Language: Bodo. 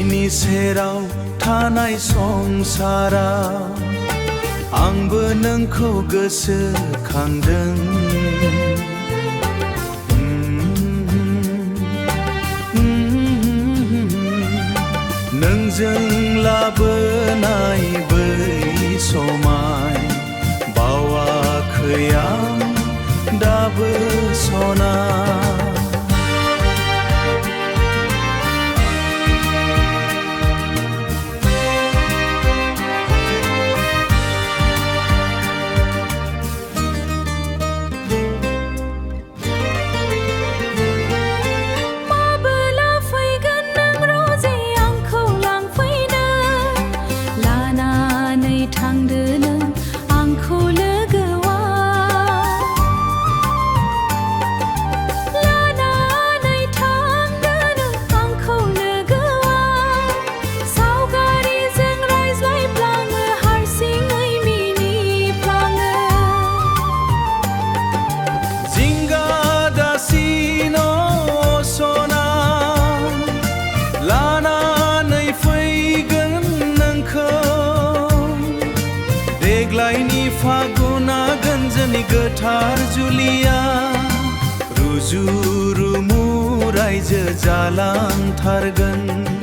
दैनि सेराव थानाय संसाराव आंबो नोंखौ गोसोखांदों। नोंजों लाबोनाय बै समाय बावाखै आं दाबो सना। देग्लायनि फागुना गन्जनि गोथार जुलिया रुजु रुमु रायजो जालांथारगोन।